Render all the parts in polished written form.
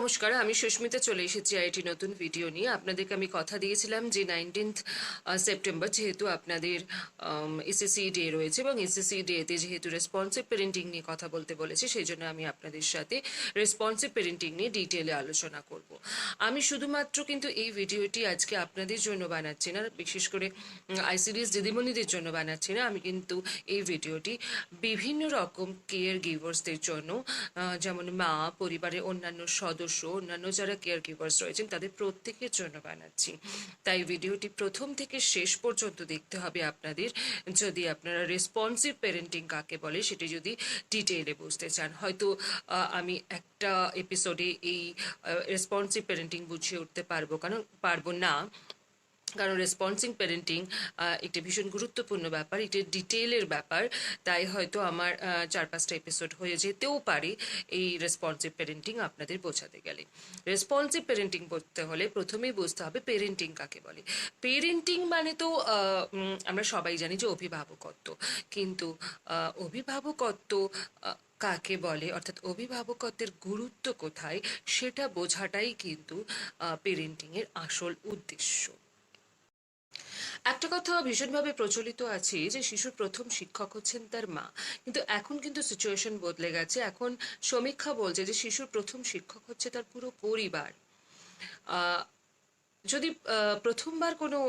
নমস্কার, আমি সুস্মিতা চলে এসেছি আইটি নতুন ভিডিও নিয়ে। আপনাদেরকে আমি কথা দিয়েছিলাম যে 19th সেপ্টেম্বর যেহেতু আপনাদের এসএসসি ডে রয়েছে এবং এসএসসি ডেতে যেহেতু রেসপন্সিভ পেরেন্টিং নিয়ে কথা বলতে বলেছি, সেই জন্য আমি আপনাদের সাথে রেসপন্সিভ পেরেন্টিং নিয়ে ডিটেলে আলোচনা করব। আমি শুধুমাত্র কিন্তু এই ভিডিওটি আজকে আপনাদের জন্য বানাচ্ছি না, বিশেষ করে আইসিডিএস দিদিমণিদের জন্য বানাচ্ছি না। আমি কিন্তু এই ভিডিওটি বিভিন্ন রকম কেয়ার গিভার্সদের জন্য, যেমন মা, পরিবারের অন্যান্য সদস্য, অন্যান্য যারা কেয়ার গিভার্স রয়েছেন তাদের প্রত্যেকের জন্য বানাচ্ছি। তাই ভিডিওটি প্রথম থেকে শেষ পর্যন্ত দেখতে হবে আপনাদের, যদি আপনারা রেসপন্সিভ পেরেন্টিং কাকে বলে সেটি যদি ডিটেইলে বুঝতে চান। হয়তো আমি একটা এপিসোডে এই রেসপন্সিভ পেরেন্টিং বুঝিয়ে উঠতে পারবো না, কারণ রেসপন্সিভ পেরেন্টিং একটি ভীষণ গুরুত্বপূর্ণ ব্যাপার, এটা ডিটেইলের ব্যাপার। তাই হয়তো আমার 4-5টা এপিসোড হয়ে যেতেও পারে এই রেসপন্সিভ পেরেন্টিং আপনাদের বোঝাতে গেলে। রেসপন্সিভ পেরেন্টিং বলতে হলে প্রথমেই বুঝতে হবে পেরেন্টিং কাকে বলে। পেরেন্টিং মানে তো আমরা সবাই জানি যে অভিভাবকত্ব, কিন্তু অভিভাবকত্ব কাকে বলে, অর্থাৎ অভিভাবকত্বের গুরুত্ব কোথায় সেটা বোঝাটাই কিন্তু পেরেন্টিংয়ের আসল উদ্দেশ্য। একটা কথা ভীষণভাবে প্রচলিত আছে যে শিশুর প্রথম শিক্ষক হচ্ছেন তার মা, কিন্তু এখন কিন্তু সিচুয়েশন বদলে গেছে। এখন সমীক্ষা বলছে যে শিশুর প্রথম শিক্ষক হচ্ছে তার পুরো পরিবার। যদি প্রথমবার কোনো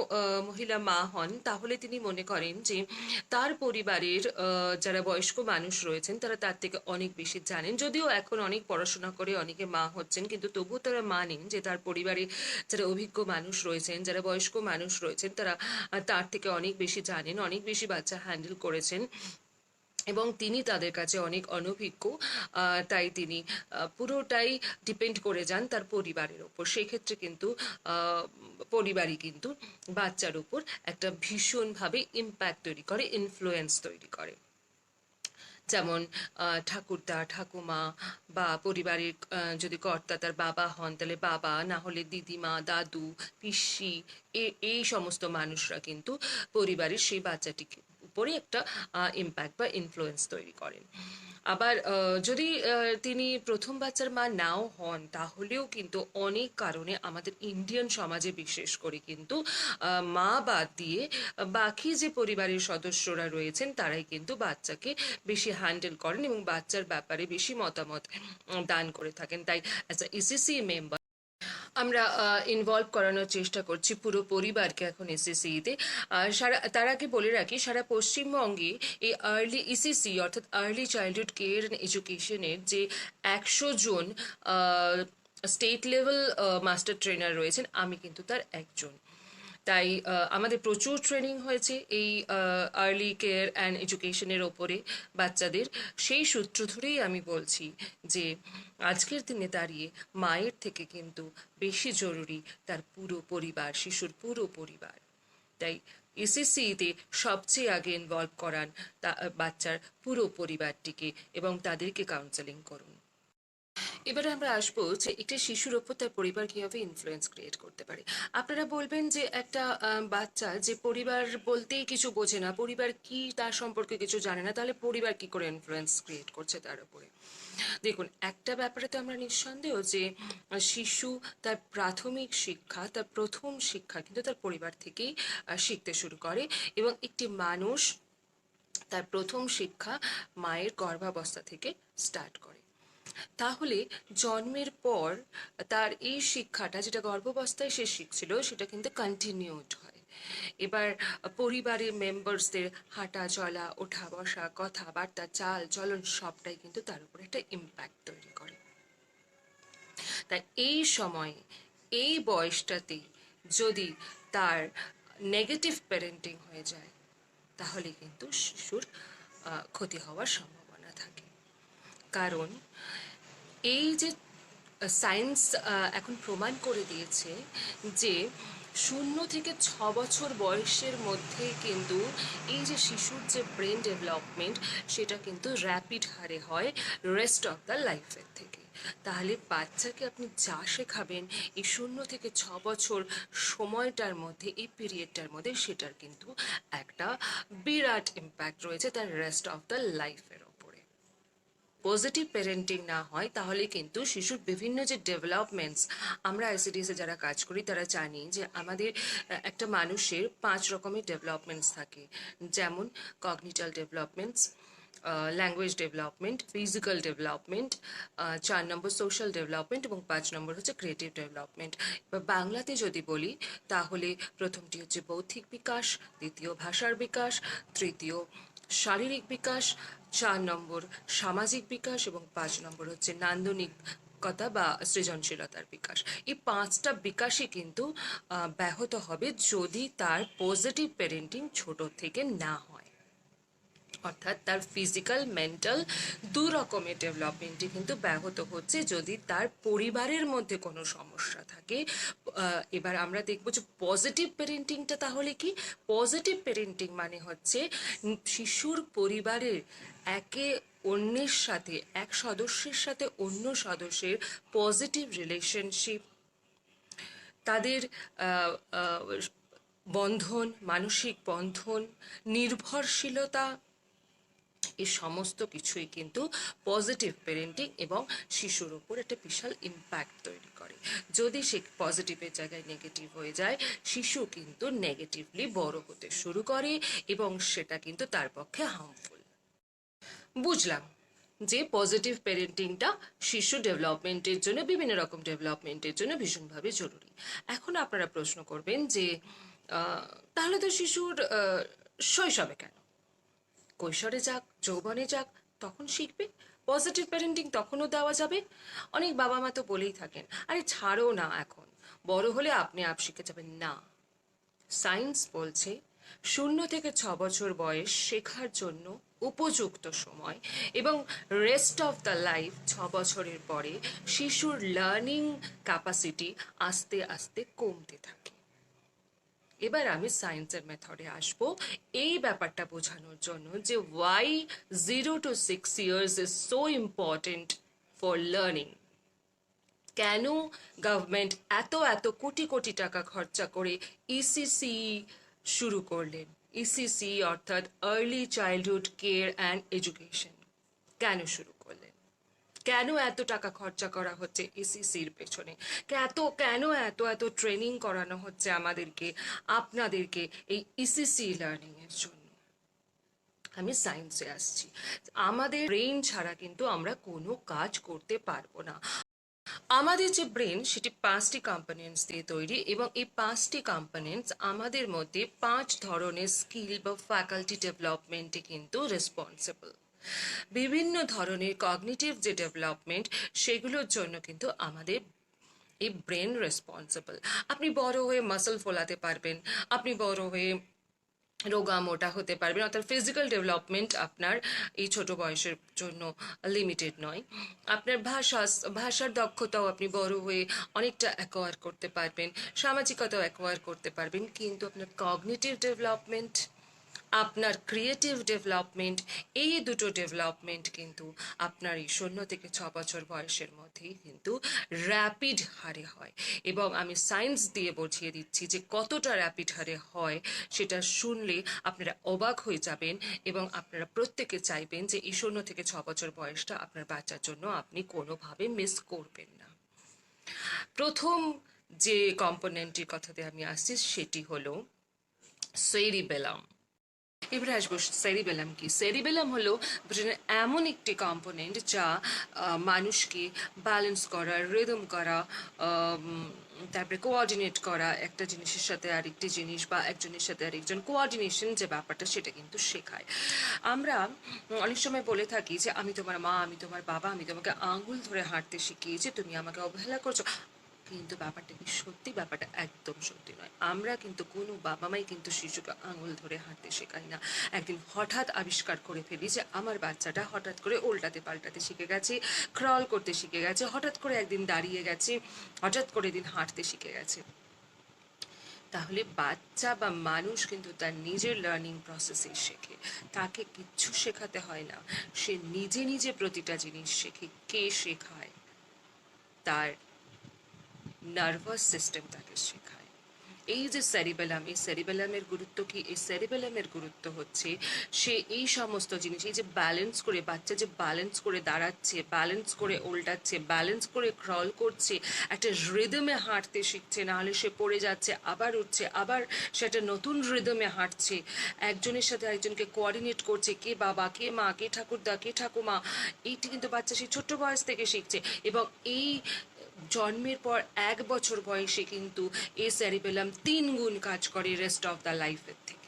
মহিলা মা হন, তাহলে তিনি মনে করেন যে তার পরিবারের যারা বয়স্ক মানুষ রয়েছেন তারা তার থেকে অনেক বেশি জানেন। যদিও এখন অনেক পড়াশোনা করে অনেকে মা হচ্ছেন, কিন্তু তবুও তারা মানেন যে তার পরিবারে যারা অভিজ্ঞ মানুষ রয়েছেন, যারা বয়স্ক মানুষ রয়েছেন, তারা তার থেকে অনেক বেশি জানেন, অনেক বেশি বাচ্চা হ্যান্ডেল করেছেন এবং তিনি তাদের কাছে অনেক অনভিজ্ঞ। তাই তিনি পুরোটাই ডিপেন্ড করে যান তার পরিবারের ওপর। সেক্ষেত্রে কিন্তু পরিবারই কিন্তু বাচ্চার উপর একটা ভীষণভাবে ইম্প্যাক্ট তৈরি করে, ইনফ্লুয়েন্স তৈরি করে। যেমন ঠাকুরদা, ঠাকুমা বা পরিবারের যদি কর্তা তার বাবা হন তাহলে বাবা, না হলে দিদিমা, দাদু, পিসি, এই সমস্ত মানুষরা কিন্তু পরিবারের সেই বাচ্চাটিকে উপরে একটা ইম্প্যাক্ট বা ইনফ্লুয়েন্স তৈরি করেন। আবার যদি তিনি প্রথম বাচ্চার মা নাও হন, তাহলেও কিন্তু অনেক কারণে আমাদের ইন্ডিয়ান সমাজে বিশেষ করে কিন্তু মা বাদ দিয়ে বাকি যে পরিবারের সদস্যরা রয়েছেন তারাই কিন্তু বাচ্চাকে বেশি হ্যান্ডেল করেন এবং বাচ্চার ব্যাপারে বেশি মতামত দান করে থাকেন। তাই অ্যাজ আ ইসিসি মেম্বার আমরা ইনভলভ করানোর চেষ্টা করছি পুরো পরিবারকে এখন এসএসসিতে। তার আগে বলে রাখি, সারা পশ্চিমবঙ্গে এই আর্লি ইসিসি অর্থাৎ আর্লি চাইল্ডহুড কেয়ার অ্যান্ড এডুকেশনের যে 100 জন স্টেট লেভেল মাস্টার ট্রেনার রয়েছেন, আমি কিন্তু তার একজন। তাই আমাদের প্রচুর ট্রেনিং হয়েছে এই আর্লি কেয়ার অ্যান্ড এডুকেশনের ওপরে বাচ্চাদের। সেই সূত্র ধরেই আমি বলছি যে আজকের দিনে দাঁড়িয়ে মায়ের থেকে কিন্তু বেশি জরুরি তার পুরো পরিবার, শিশুর পুরো পরিবার। তাই এসএসসিতে সবচেয়ে আগে ইনভলভ করান বাচ্চার পুরো পরিবারটিকে এবং তাদেরকে কাউন্সেলিং করুন। এবারে আমরা আসবো যে একটি শিশুর ওপর তার পরিবার কিভাবে ইনফ্লুয়েন্স ক্রিয়েট করতে পারে। আপনারা বলবেন যে একটা বাচ্চা যে পরিবার বলতেই কিছু বোঝে না, পরিবার কি তার সম্পর্কে কিছু জানে না, তাহলে পরিবার কি করে ইনফ্লুয়েন্স ক্রিয়েট করছে তার উপরে। দেখুন, একটা ব্যাপারে তো আমরা নিঃসন্দেহ যে শিশু তার প্রাথমিক শিক্ষা, তার প্রথম শিক্ষা কিন্তু তার পরিবার থেকেই শিখতে শুরু করে এবং একটি মানুষ তার প্রথম শিক্ষা মায়ের গর্ভাবস্থা থেকে স্টার্ট করে। তাহলে জন্মের পর তার এই শিক্ষাটা যেটা গর্ভাবস্থায় সে শিখছিল সেটা কিন্তু কন্টিনিউড হয়। এবার পরিবারের মেম্বার্সদের হাঁটা চলা, ওঠা বসা, কথাবার্তা, চাল চলন সবটাই কিন্তু তার উপর একটা ইম্প্যাক্ট তৈরি করে। তাই এই সময়ে, এই বয়সটাতে যদি তার নেগেটিভ প্যারেন্টিং হয়ে যায়, তাহলে কিন্তু শিশুর ক্ষতি হওয়ার সম্ভাবনা থাকে। কারণ এই যে সায়েন্স এখন প্রমাণ করে দিয়েছে যে 0 থেকে 6 বছর বয়সের মধ্যে কিন্তু এই যে শিশুর যে ব্রেন ডেভেলপমেন্ট সেটা কিন্তু র্যাপিড হারে হয় রেস্ট অফ দ্য লাইফের থেকে। তাহলে বাচ্চাকে আপনি যা শেখাবেন এই 0 থেকে 6 বছর সময়টার মধ্যে, এই পিরিয়ডটার মধ্যে, সেটার কিন্তু একটা বিরাট ইম্প্যাক্ট রয়েছে তার রেস্ট অফ দ্য লাইফের ওপরে। পজিটিভ প্যারেন্টিং না হয় তাহলে কিন্তু শিশুর বিভিন্ন যে ডেভেলপমেন্টস, আমরা আইসিডিএসে যারা কাজ করি তারা জানি যে আমাদের একটা মানুষের 5 রকমের ডেভেলপমেন্টস থাকে, যেমন cognitive developments, language development, physical development, 4 নম্বর সোশ্যাল ডেভেলপমেন্ট এবং 5 নম্বর হচ্ছে ক্রিয়েটিভ ডেভেলপমেন্ট। এবার বাংলাতে যদি বলি তাহলে প্রথমটি হচ্ছে বৌদ্ধিক বিকাশ, দ্বিতীয় ভাষার বিকাশ, তৃতীয় শারীরিক বিকাশ, 4 নম্বর সামাজিক বিকাশ এবং 5 নম্বর হচ্ছে নান্দনিকতা বা সৃজনশীলতার বিকাশ। এই 5টা বিকাশই কিন্তু ব্যাহত হবে যদি তার পজিটিভ প্যারেন্টিং ছোট থেকে না হয়। অর্থাৎ তার ফিজিক্যাল মেন্টাল 2 রকমের ডেভেলপমেন্টই কিন্তু ব্যাহত হচ্ছে যদি তার পরিবারের মধ্যে কোনো সমস্যা থাকে। এবার আমরা দেখব যে পজিটিভ প্যারেন্টিংটা তাহলে কি। পজিটিভ প্যারেন্টিং মানে হচ্ছে শিশুর পরিবারের একে অন্যের সাথে, এক সদস্যের সাথে অন্য সদস্যের পজিটিভ রিলেশনশিপ, তাদের বন্ধন, মানসিক বন্ধন, নির্ভরশীলতা, এই সমস্ত কিছুই কিন্তু পজিটিভ প্যারেন্টিং এবং শিশুর উপর একটা বিশাল ইম্প্যাক্ট তৈরি করে। যদি সে পজিটিভের জায়গায় নেগেটিভ হয়ে যায়, শিশু কিন্তু নেগেটিভলি বড় হতে শুরু করে এবং সেটা কিন্তু তার পক্ষে হার্মফুল। বুঝলাম যে পজিটিভ প্যারেন্টিংটা শিশু ডেভেলপমেন্টের জন্য, বিভিন্ন রকম ডেভেলপমেন্টের জন্য ভীষণভাবে জরুরি। এখন আপনারা প্রশ্ন করবেন যে তাহলে তো শিশুর শৈশবে কেন, কৈশোরে যাক, যৌবনে যাক, তখন শিখবে, পজিটিভ প্যারেন্টিং তখনও দেওয়া যাবে। অনেক বাবা মা তো বলেই থাকেন, আরে ছাড়ো না, এখন বড় হলে আপনি আপ শিখে যাবেন। না, সায়েন্স বলছে 0 থেকে 6 বছর বয়স শেখার জন্য উপযুক্ত সময় এবং রেস্ট অফ দ্য লাইফ 6 বছরের পরে শিশুর লার্নিং ক্যাপাসিটি আস্তে আস্তে কমতে থাকে। এবার আমি সায়েন্সের মেথডে আসব এই ব্যাপারটা বোঝানোর জন্য যে why 0 to 6 years is so important for learning. কেন গভর্নমেন্ট এত এত কোটি কোটি টাকা খরচা করে ইসিসি শুরু করলেন? ইসিসি অর্থাৎ early childhood care and education কেন শুরু করলেন? কেন এত টাকা খরচা করা হচ্ছে ইসিসির পেছনে? কেন এত এত ট্রেনিং করানো হচ্ছে আমাদেরকে, আপনাদেরকে এই ইসিসি লার্নিং এর জন্য? আমি সায়েন্সে আসছি। আমাদের ব্রেন ছাড়া কিন্তু আমরা কোনো কাজ করতে পারবো না। আমাদের যে ব্রেন সেটি 5টি কম্পোনেন্টস দিয়ে তৈরি এবং এই 5টি কম্পোনেন্টস আমাদের মধ্যে 5 ধরনের স্কিল বা ফ্যাকাল্টি ডেভেলপমেন্টে কিন্তু রেসপন্সিবল। বিভিন্ন ধরনের কগনিটিভ যে ডেভেলপমেন্ট, সেগুলোর জন্য কিন্তু আমাদের এই ব্রেন রেসপন্সিবল। আপনি বড় হয়ে মাসল ফোলাতে পারবেন, আপনি বড় হয়ে রোগা মোটা হতে পারবেন, অর্থাৎ ফিজিক্যাল ডেভেলপমেন্ট আপনার এই ছোট বয়সের জন্য লিমিটেড নয়। আপনার ভাষার দক্ষতাও আপনি বড় হয়ে অনেকটা অ্যাকোয়ার করতে পারবেন, সামাজিকতাও অ্যাকোয়ার করতে পারবেন, কিন্তু আপনার কগনিটিভ ডেভেলপমেন্ট, আপনার ক্রিয়েটিভ ডেভেলপমেন্ট, এই দুটো ডেভেলপমেন্ট কিন্তু আপনার এই 0 থেকে 6 বছর বয়সের মধ্যেই কিন্তু র্যাপিড হারে হয়। এবং আমি সায়েন্স দিয়ে বুঝিয়ে দিচ্ছি যে কতটা র্যাপিড হারে হয়, সেটা শুনলে আপনারা অবাক হয়ে যাবেন এবং আপনারা প্রত্যেকে চাইবেন যে এই 0 থেকে 6 বছর বয়সটা আপনার বাচ্চার জন্য আপনি কোনোভাবে মিস করবেন না। প্রথম যে কম্পোনেন্টটির কথাতে আমি আসছি সেটি হলো সেরিবেলাম। এবারে আসবো সেরিবেলাম কি। সেরিবেলাম হলো ব্রেনের এমন একটি কম্পোনেন্ট যা মানুষকে ব্যালেন্স করা, রিদম করা, তারপরে কোঅর্ডিনেট করা, একটা জিনিসের সাথে আরেকটি জিনিস বা একজনের সাথে আরেকজন কোঅর্ডিনেশন যে ব্যাপারটা সেটা কিন্তু শেখায়। আমরা অনেক সময় বলে থাকি যে আমি তোমার মা, আমি তোমার বাবা, আমি তোমাকে আঙুল ধরে হাঁটতে শিখিয়েছি, তুমি আমাকে অবহেলা করছো। কিন্তু ব্যাপারটা কি সত্যি? ব্যাপারটা একদম সত্যি নয়। আমরা কিন্তু কোনো বাবা মাই কিন্তু শিশুকে আঙুল ধরে হাঁটতে শেখাই না। একদিন হঠাৎ আবিষ্কার করে ফেলি যে আমার বাচ্চাটা হঠাৎ করে উল্টাতে পাল্টাতে শিখে গেছে, ক্রল করতে শিখে গেছে, হঠাৎ করে একদিন দাঁড়িয়ে গেছে, হঠাৎ করে দিন হাঁটতে শিখে গেছে। তাহলে বাচ্চা বা মানুষ কিন্তু তার নিজের লার্নিং প্রসেসে শেখে, তাকে কিচ্ছু শেখাতে হয় না। সে নিজে নিজে প্রতিটা জিনিস শেখে। কে শেখায়? তার নার্ভাস সিস্টেম তাকে শেখায়। এই যে সেরিবেলাম, এই সেরিবেলামের গুরুত্ব কি? এই সেরিবেলামের গুরুত্ব হচ্ছে সে এই সমস্ত জিনিস, এই যে ব্যালেন্স করে, বাচ্চা যে ব্যালেন্স করে দাঁড়াচ্ছে, ব্যালেন্স করে উল্টাচ্ছে, ব্যালেন্স করে ক্রল করছে, একটা রিদমে হাঁটতে শিখছে, নাহলে সে পড়ে যাচ্ছে, আবার উঠছে, আবার সেটা নতুন রিদমে হাঁটছে, একজনের সাথে একজনকে কোঅর্ডিনেট করছে, কে বাবা, কে মা, কে ঠাকুরদা, কে ঠাকুমা, এইটি কিন্তু বাচ্চা সেই ছোট্ট বয়স থেকে শিখছে। এবং এই জন্মের পর 1 বছর বয়সে কিন্তু এই সেরিবেলাম 3 গুণ কাজ করে রেস্ট অফ দ্য লাইফের থেকে।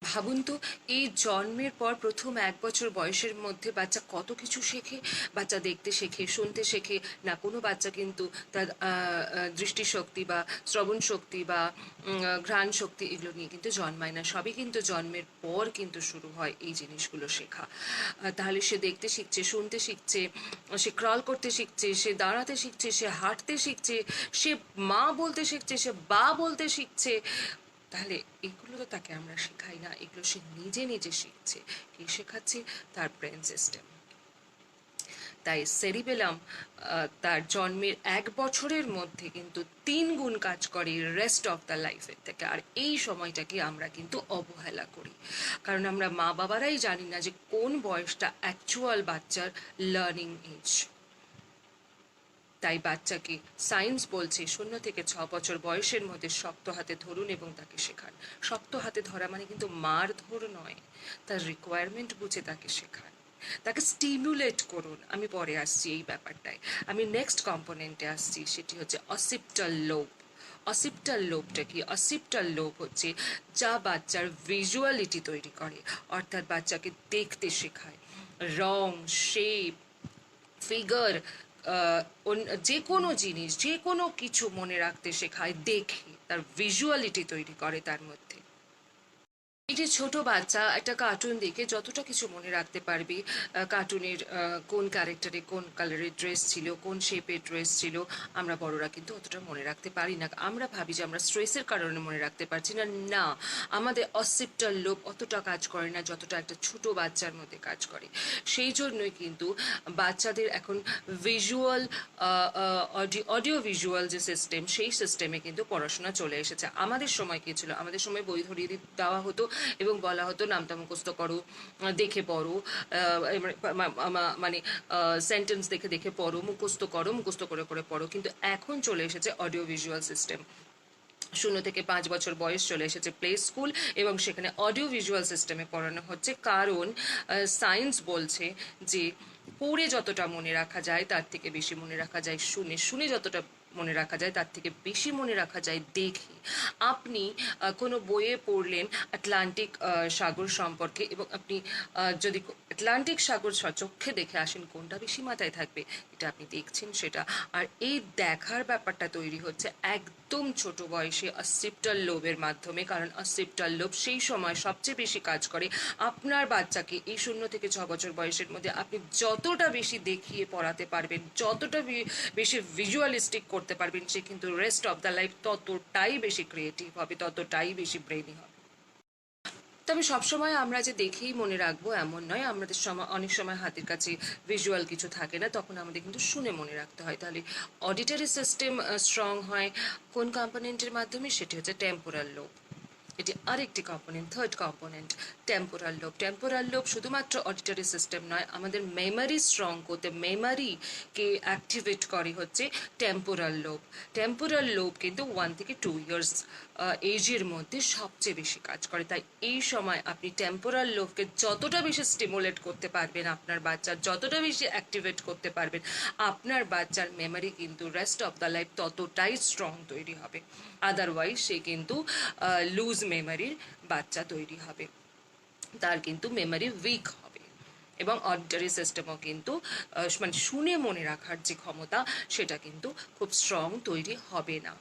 ভাবুন তো, এই জন্মের পর প্রথম 1 বছর বয়সের মধ্যে বাচ্চা কত কিছু শেখে। বাচ্চা দেখতে শেখে, শুনতে শেখে না। কোনো বাচ্চা কিন্তু তার দৃষ্টিশক্তি বা শ্রবণ শক্তি বা ঘ্রাণ শক্তি এগুলো নিয়ে কিন্তু জন্মায় না। সবই কিন্তু জন্মের পর কিন্তু শুরু হয় এই জিনিসগুলো শেখা। তাহলে সে দেখতে শিখছে, শুনতে শিখছে, সে ক্রল করতে শিখছে, সে দাঁড়াতে শিখছে, সে হাঁটতে শিখছে, সে মা বলতে শিখছে, সে বা বলতে শিখছে। তাহলে এগুলো তো তাকে আমরা শেখাই না, এগুলো সে নিজে নিজে শিখছে। কে শেখাচ্ছে? তার ব্রেন সিস্টেম। তাই সেরিবেলাম তার জন্মের 1 বছরের মধ্যে কিন্তু 3 গুণ কাজ করে রেস্ট অফ দ্য লাইফের থেকে। আর এই সময়টাকে আমরা কিন্তু অবহেলা করি, কারণ আমরা মা বাবারাই জানি না যে কোন বয়সটা অ্যাকচুয়াল বাচ্চার লার্নিং এজ। তাই বাচ্চাকে সায়েন্স বলছে 0 থেকে 6 বছর বয়সের মধ্যে শক্ত হাতে ধরুন এবং তাকে শেখান। শক্ত হাতে ধরা মানে কিন্তু মারধর নয়, তার রিকোয়ারমেন্ট বুঝে তাকে শেখান, তাকে স্টিমুলেট করুন। আমি পরে আসছি এই ব্যাপারটায়, আমি নেক্সট কম্পোনেন্টে আসছি, সেটি হচ্ছে অসিপ্টাল লোব। অসিপ্টাল লোবটা কি? অসিপ্টাল লোব হচ্ছে যা বাচ্চার ভিজুয়ালিটি তৈরি করে, অর্থাৎ বাচ্চাকে দেখতে শেখায়, রং, শেপ, ফিগার, যে কোনো জিনিস, যে কোনো কিছু মনে রাখতে শেখায় দেখে, তার ভিজুয়ালিটি তৈরি করে তার মধ্যে। এই যে ছোট বাচ্চা একটা কার্টুন দেখে যতটা কিছু মনে রাখতে পারবি, কার্টুনের কোন ক্যারেক্টারে কোন কালারের ড্রেস ছিল, কোন শেপের ড্রেস ছিল, আমরা বড়রা কিন্তু অতটা মনে রাখতে পারি না। আমরা ভাবি যে আমরা স্ট্রেসের কারণে মনে রাখতে পারছি না। না, আমাদের অসিপ্টাল লোব অতটা কাজ করে না যতটা একটা ছোট বাচ্চার মধ্যে কাজ করে। সেই জন্যই কিন্তু বাচ্চাদের এখন ভিজুয়াল, অডিও ভিজুয়াল যে সিস্টেম, সেই সিস্টেমে কিন্তু পড়াশোনা চলে এসেছে। আমাদের সময় কি ছিল? আমাদের সময় বই ধরিয়ে দেওয়া হতো এবং বলা হতো নামটা মুখস্থ করো, দেখে পড়ো, মানে সেন্টেন্স দেখে দেখে পড়ো, মুখস্থ করো, মুখস্থ করে করে পড়ো। কিন্তু এখন চলে এসেছে অডিও ভিজুয়াল সিস্টেম। 0 থেকে 5 বছর বয়স চলে এসেছে প্লে স্কুল, এবং সেখানে অডিও ভিজুয়াল সিস্টেমে পড়ানো হচ্ছে। কারণ সায়েন্স বলছে যে পড়ে যতটা মনে রাখা যায় তার থেকে বেশি মনে রাখা যায় শুনে, শুনে যতটা মনে রাখা যায় তার থেকে বেশি মনে রাখা যায় দেখে। আপনি কোনো বইয়ে পড়লেন আটলান্টিক সাগর সম্পর্কে, এবং আপনি যদি আটলান্টিক সাগর সচক্ষে দেখে আসেন, কোনটা বেশি মাথায় থাকবে? এটা আপনি দেখছেন সেটা। আর এই দেখার ব্যাপারটা তৈরি হচ্ছে একদম ছোট বয়সে অসিপ্টাল লোবের মাধ্যমে, কারণ অসিপ্টাল লোব সেই সময় সবচেয়ে বেশি কাজ করে। আপনার বাচ্চাকে এই 0 থেকে 6 বছর বয়সের মধ্যে আপনি যতটা বেশি দেখিয়ে পড়াতে পারবেন, যতটা বেশি ভিজুয়ালিস্টিক করতে পারবেন, সে কিন্তু রেস্ট অফ দ্য লাইফ ততটাই বেশি ক্রিয়েটিভ হবে, ততটাই বেশি ব্রেনি হবে। তবে সবসময় আমরা যে দেখেই মনে রাখবো এমন নয়। আমাদের সময় অনেক সময় হাতের কাছে ভিজুয়াল কিছু থাকে না, তখন আমাদের কিন্তু শুনে মনে রাখতে হয়। তাহলে অডিটরি সিস্টেম স্ট্রং হয় কোন কম্পোনেন্টের মাধ্যমে? সেটি হচ্ছে টেম্পোরাল লোব। এটি আরেকটি component, third component, temporal lobe. Temporal lobe শুধুমাত্র অডিটরি সিস্টেম নয়, আমাদের মেমারি স্ট্রং করতে, মেমারিকে অ্যাক্টিভেট করে হচ্ছে টেম্পোরাল লোব। টেম্পোরাল লোব কিন্তু 1 থেকে 2 ইয়ার্স এজের মধ্যে সবচেয়ে বেশি কাজ করে। তাই এই সময় আপনি টেম্পোরাল লোবকে যতটা বেশি স্টিমুলেট করতে পারবেন, আপনার বাচ্চার যতটা বেশি অ্যাক্টিভেট করতে পারবেন, আপনার বাচ্চার মেমারি কিন্তু রেস্ট অফ দ্য লাইফ ততটাই স্ট্রং তৈরি হবে। আদারওয়াইজ সে কিন্তু লুজ মেমারির বাচ্চা তৈরি হবে, তার কিন্তু মেমারি উইক হবে। এবং অডিটরি সিস্টেমও কিন্তু মানে শুনে মনে রাখার যে ক্ষমতা, সেটা কিন্তু খুব স্ট্রং তৈরি হবে না।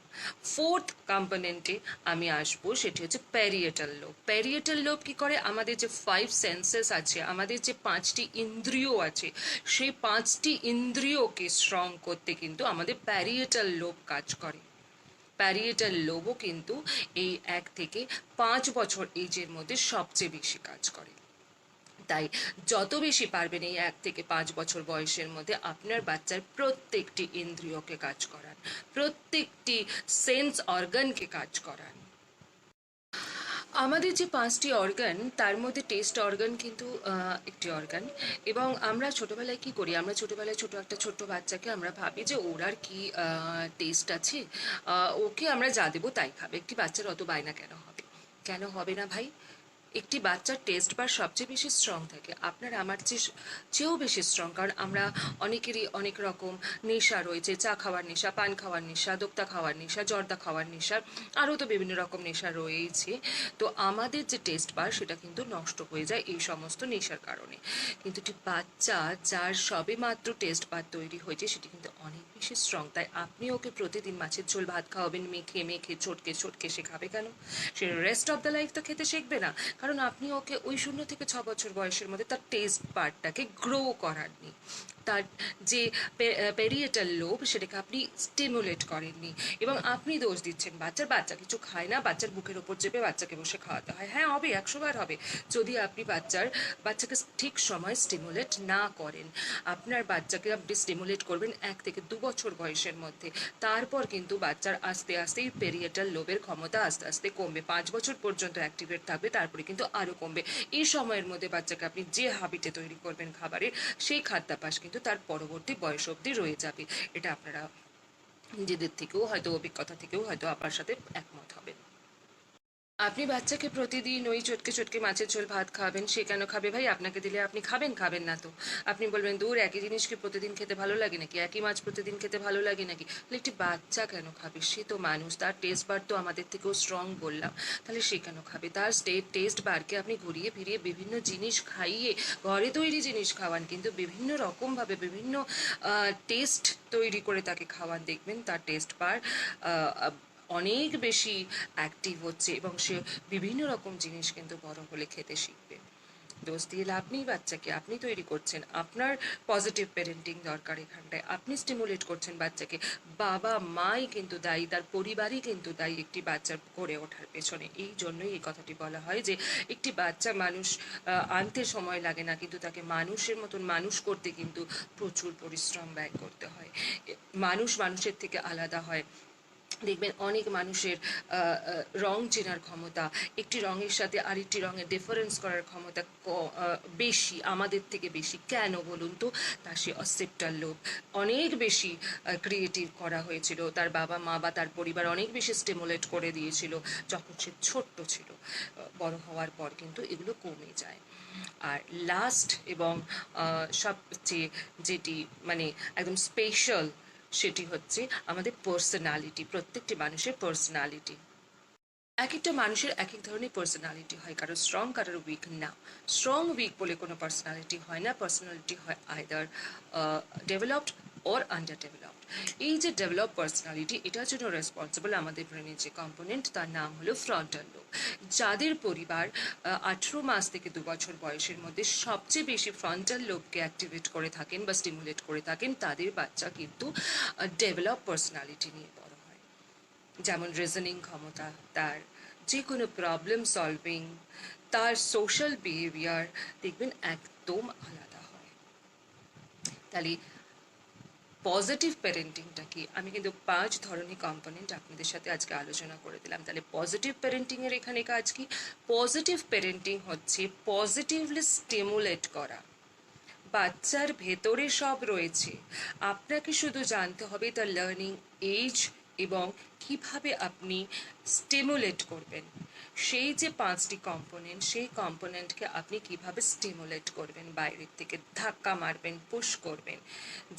ফোর্থ কম্পোনেন্টে আমি আসবো, সেটি হচ্ছে প্যারিয়েটাল লোব। প্যারিয়েটাল লোব কি করে? আমাদের যে 5 সেন্সেস আছে, আমাদের যে 5টি ইন্দ্রিয় আছে, সেই 5টি ইন্দ্রিয়কে স্ট্রং করতে কিন্তু আমাদের প্যারিয়েটাল লোব কাজ করে। প্যারিয়েটাল লোবও কিন্তু এই 1 থেকে 5 বছর এজের মধ্যে সবচেয়ে বেশি কাজ করে। তাই যত বেশি পারবেন এই 1 থেকে 5 বছর বয়সের মধ্যে আপনার বাচ্চার প্রত্যেকটি ইন্দ্রিয়কে কাজ করান, প্রত্যেকটি সেন্স অর্গানকে কাজ করান। আমাদের যে 5টি অর্গান তার মধ্যে টেস্ট অর্গান কিন্তু একটি অর্গান। এবং আমরা ছোটবেলায় কি করি, আমরা ছোটবেলায় ছোট্ট বাচ্চাকে আমরা ভাবি যে ওর আর কি টেস্ট আছে, ওকে আমরা যা দেবো তাই খাবে। একটি বাচ্চার অত বায়না কেন হবে? কেন হবে না ভাই? একটি বাচ্চার টেস্ট বার সবচেয়ে বেশি স্ট্রং থাকে, আপনার আমার চেয়েও বেশি স্ট্রং। কারণ আমরা অনেকেরই অনেক রকম নেশা রয়েছে, চা খাওয়ার নেশা, পান খাওয়ার নেশা, দোক্তা খাওয়ার নেশা, জর্দা খাওয়ার নেশা, আরও তো বিভিন্ন রকম নেশা রয়েছে। তো আমাদের যে টেস্ট বার সেটা কিন্তু নষ্ট হয়ে যায় এই সমস্ত নেশার কারণে। কিন্তু একটি বাচ্চা যার সবে মাত্র টেস্ট বার তৈরি হয়েছে সেটি কিন্তু অনেক বেশি স্ট্রং। তাই আপনি ওকে প্রতিদিন মাছের ঝোল ভাত খাওয়াবেন, মেখে মেখে চটকে চটকে, সে খাবে কেন? সে রেস্ট অফ দ্য লাইফ তো খেতে শিখবে না, কারণ আপনি ওকে ওই 0 থেকে 6 বছর বয়সের মধ্যে তার টেস্ট পার্টটাকে গ্রো করাননি, তার যে পেরিয়েটাল লোভ সেটাকে আপনি স্টিমুলেট করেননি। এবং আপনি দোষ দিচ্ছেন বাচ্চা কিছু খায় না, বাচ্চার বুকের ওপর চেপে বাচ্চাকে বসে খাওয়াতে হয়। হ্যাঁ হবে, 100 বার হবে, যদি আপনি বাচ্চাকে ঠিক সময় স্টিমুলেট না করেন। আপনার বাচ্চাকে আপনি স্টিমুলেট করবেন 1 থেকে 2 বছর বয়সের মধ্যে, তারপর কিন্তু বাচ্চার আস্তে আস্তে পেরিয়েটাল লোভের ক্ষমতা আস্তে আস্তে কমবে। 5 বছর পর্যন্ত অ্যাক্টিভেট থাকবে, তারপরে কিন্তু আরও কমবে। এই সময়ের মধ্যে বাচ্চাকে আপনি যে হাবিটে তৈরি করবেন খাবারের, সেই খাদ্যাভ্যাস কিন্তু তার পরবর্তী বয়স অবধি রয়ে যাবে। এটা আপনারা নিজেদের থেকেও হয়তো, অভিজ্ঞতা থেকেও হয়তো আপনার সাথে একমত হবেন। আপনি বাচ্চাকে প্রতিদিন ওই চটকে চটকে মাছের ঝোল ভাত খাওয়াবেন, সে কেন খাবে ভাই? আপনাকে দিলে আপনি খাবেন না তো? আপনি বলবেন দূর, একই জিনিস কি প্রতিদিন খেতে ভালো লাগে নাকি, একই মাছ প্রতিদিন খেতে ভালো লাগে নাকি? তাহলে একটি বাচ্চা কেন খাবে? সে তো মানুষ, তার টেস্ট বার তো আমাদের থেকেও স্ট্রং বললাম, তাহলে সে কেন খাবে? তার টেস্ট বারকে আপনি ঘুরিয়ে ফিরিয়ে বিভিন্ন জিনিস খাইয়ে, ঘরে তৈরি জিনিস খাওয়ান, কিন্তু বিভিন্ন রকমভাবে বিভিন্ন টেস্ট তৈরি করে তাকে খাওয়ান, দেখবেন তার টেস্ট বার অনেক বেশি অ্যাক্টিভ হচ্ছে এবং সে বিভিন্ন রকম জিনিস কিন্তু বড় হলে খেতে শিখবে। দোষ দিয়ে লাভ নেই বাচ্চাকে, আপনি তৈরি করছেন, আপনার পজিটিভ প্যারেন্টিং দরকার এখানটায়, আপনি স্টিমুলেট করছেন বাচ্চাকে। বাবা মাই কিন্তু দায়ী, তার পরিবারই কিন্তু দায়ী একটি বাচ্চার গড়ে ওঠার পেছনে। এই জন্যই এই কথাটি বলা হয় যে একটি বাচ্চা মানুষ আনতে সময় লাগে না, কিন্তু তাকে মানুষের মতন মানুষ করতে কিন্তু প্রচুর পরিশ্রম ব্যয় করতে হয়। মানুষের থেকে আলাদা হয়। দেখবেন অনেক মানুষের রং চেনার ক্ষমতা, একটি রঙের সাথে আরেকটি রঙের ডিফারেন্স করার ক্ষমতা বেশি, আমাদের থেকে বেশি। কেন বলুন তো? তার সে অসেপ্টাল লোভ অনেক বেশি ক্রিয়েটিভ করা হয়েছিল, তার বাবা মা বা তার পরিবার অনেক বেশি স্টিমুলেট করে দিয়েছিল যখন সে ছোট্ট ছিল। বড় হওয়ার পর কিন্তু এগুলো কমে যায়। আর লাস্ট এবং সবচেয়ে যেটি মানে একদম স্পেশাল, সেটি হচ্ছে আমাদের পার্সোনালিটি, প্রত্যেকটি মানুষের পার্সোনালিটি। এক একটা মানুষের এক এক ধরনের পার্সোনালিটি হয়, কারো স্ট্রং কারোর উইক না। স্ট্রং উইক বলে কোনো পার্সোনালিটি হয় না, পার্সোনালিটি হয় either developed or under developed. এই যে ডেভেলপ পার্সোনালিটি, এটার জন্য রেসপন্সিবল আমাদের ব্রেনের যে কম্পোনেন্ট, তার নাম হলো ফ্রন্টাল লোব। যাদের পরিবার 18 মাস থেকে 2 বছর বয়সের মধ্যে সবচেয়ে বেশি ফ্রন্টাল লোবকে অ্যাক্টিভেট করে থাকেন বা স্টিমুলেট করে থাকেন, তাদের বাচ্চা কিন্তু ডেভেলপ পার্সোনালিটি নিয়ে বড় হয়। যেমন রিজনিং ক্ষমতা তার, যে কোনো প্রবলেম সলভিং, তার সোশ্যাল বিহেভিয়ার দেখবেন একদম আলাদা হয়। তাহলে পজিটিভ প্যারেন্টিংটা কি? আমি কিন্তু 5 ধরনের কম্পোনেন্ট আপনাদের সাথে আজকে আলোচনা করে দিলাম। তাহলে পজিটিভ প্যারেন্টিংয়ের এখানে কাজ কি? পজিটিভ প্যারেন্টিং হচ্ছে পজিটিভলি স্টিমুলেট করা। বাচ্চার ভেতরে সব রয়েছে, আপনাকে শুধু জানতে হবে তার লার্নিং এজ এবং কিভাবে আপনি স্টিমুলেট করবেন। সেই যে 5টি কম্পোনেন্ট, সেই কম্পোনেন্টকে আপনি কিভাবে স্টিমুলেট করবেন, বাইরের থেকে ধাক্কা মারবেন, পুশ করবেন,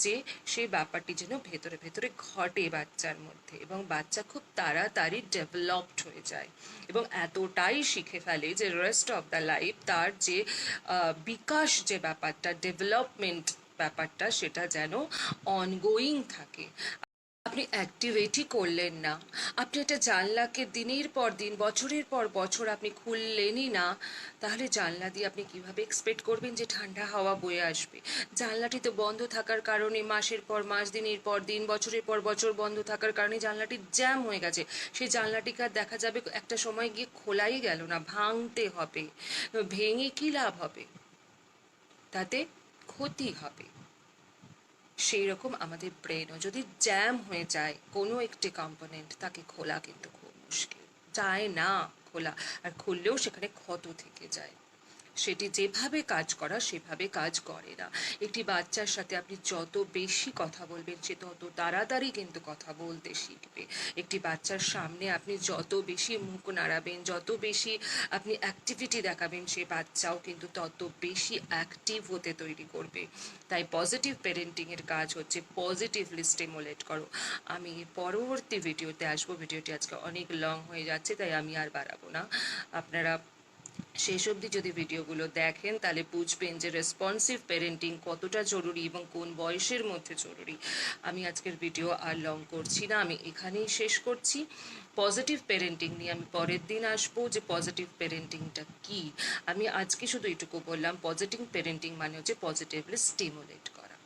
যে সেই ব্যাপারটি যেন ভেতরে ভেতরে ঘটে বাচ্চার মধ্যে, এবং বাচ্চা খুব তাড়াতাড়ি ডেভেলপড হয়ে যায় এবং এতটাই শিখে ফেলে যে রেস্ট অফ দ্য লাইফ তার যে বিকাশ, যে ব্যাপারটা ডেভেলপমেন্ট ব্যাপারটা, সেটা যেন অনগোয়িং থাকে। আপনি অ্যাক্টিভেটই করলেন না, আপনি একটা জানলাকে দিনের পর দিন, বছরের পর বছর আপনি খুললেনই না, তাহলে জানলা দিয়ে আপনি কিভাবে এক্সপেক্ট করবেন যে ঠান্ডা হাওয়া বয়ে আসবে? জানলাটি তো বন্ধ থাকার কারণে, মাসের পর মাস, দিনের পর দিন, বছরের পর বছর বন্ধ থাকার কারণে জানলাটি জ্যাম হয়ে গেছে। সেই জানলাটিকে আর দেখা যাবে একটা সময় গিয়ে খোলাই গেল না, ভাঙতে হবে। ভেঙে কি লাভ হবে? তাতে ক্ষতি হবে। সেই রকম আমাদের ব্রেনও যদি জ্যাম হয়ে যায় কোনো একটি কম্পোনেন্ট, তাকে খোলা কিন্তু খুব মুশকিল, যায় না খোলা, আর খুললেও সেখানে ক্ষত থেকে যায়। সেটি যেভাবে কাজ করা সেভাবে কাজ করে না। একটি বাচ্চার সাথে আপনি যত বেশি কথা বলবেন সে তত তাড়াতাড়ি কিন্তু কথা বলতে শিখবে। একটি বাচ্চার সামনে আপনি যত বেশি মুখ নাড়াবেন, যত বেশি আপনি অ্যাক্টিভিটি দেখাবেন, সে বাচ্চাও কিন্তু তত বেশি অ্যাক্টিভ হতে তৈরি করবে। তাই পজিটিভ প্যারেন্টিংয়ের কাজ হচ্ছে পজিটিভলি স্টিমুলেট করো। আমি পরবর্তী ভিডিওতে আসবো, ভিডিওটি আজকে অনেক লং হয়ে যাচ্ছে তাই আমি আর বাড়াবো না। আপনারা শেষ অবধি যদি ভিডিওগুলো দেখেন তাহলে বুঝবেন যে রেসপন্সিভ প্যারেন্টিং কতটা জরুরি এবং কোন বয়সের মধ্যে জরুরি। আমি আজকের ভিডিও আর লং করছি না, আমি এখানেই শেষ করছি। পজিটিভ প্যারেন্টিং নিয়ে আমি পরের দিন আসবো, যে পজিটিভ প্যারেন্টিংটা কি। আমি আজকে শুধু এটুকু বললাম, পজিটিভ প্যারেন্টিং মানে হচ্ছে পজিটিভলি স্টিমুলেট করা।